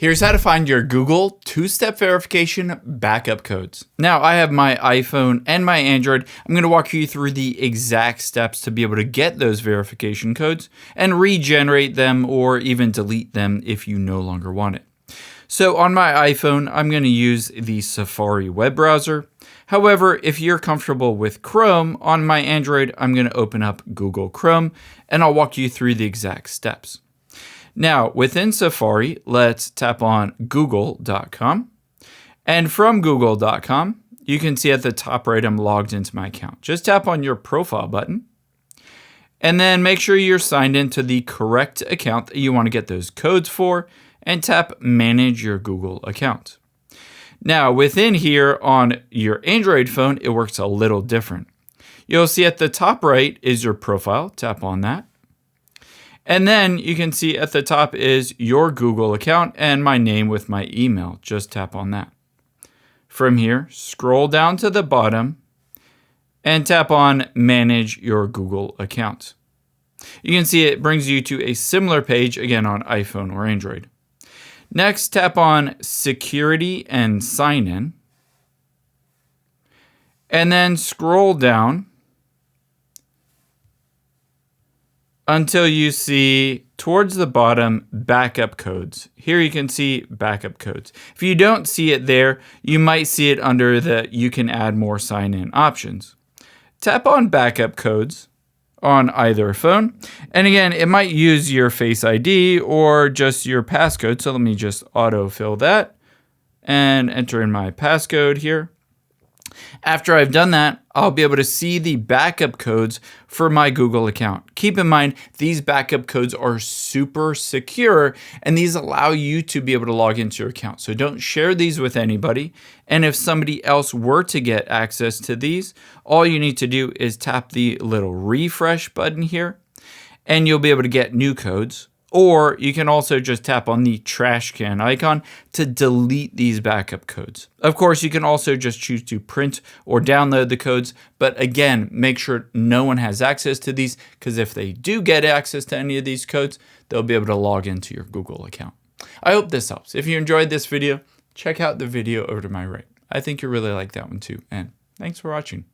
Here's how to find your Google two-step verification backup codes. Now, I have my iPhone and my Android. I'm going to walk you through the exact steps to be able to get those verification codes and regenerate them or even delete them if you no longer want it. So on my iPhone, I'm going to use the Safari web browser. However, if you're comfortable with Chrome, on my Android, I'm going to open up Google Chrome and I'll walk you through the exact steps. Now, within Safari, let's tap on google.com. And from google.com, you can see at the top right, I'm logged into my account. Just tap on your profile button. And then make sure you're signed into the correct account that you want to get those codes for. And tap Manage Your Google Account. Now, within here on your Android phone, it works a little different. You'll see at the top right is your profile. Tap on that. And then you can see at the top is your Google account and my name with my email. Just tap on that. From here, scroll down to the bottom and tap on Manage Your Google Account. You can see it brings you to a similar page, again on iPhone or Android. Next, tap on Security and Sign In. And then scroll down until you see towards the bottom backup codes. Here you can see backup codes. If you don't see it there, you might see it under the you can add more sign-in options. Tap on backup codes on either phone. And again, it might use your Face ID or just your passcode. So let me just autofill that and enter in my passcode here. After I've done that, I'll be able to see the backup codes for my Google account. Keep in mind, these backup codes are super secure and these allow you to be able to log into your account. So don't share these with anybody. And if somebody else were to get access to these, all you need to do is tap the little refresh button here and you'll be able to get new codes. Or you can also just tap on the trash can icon to delete these backup codes. Of course, you can also just choose to print or download the codes. But again, make sure no one has access to these because if they do get access to any of these codes, they'll be able to log into your Google account. I hope this helps. If you enjoyed this video, check out the video over to my right. I think you'll really like that one too. And thanks for watching.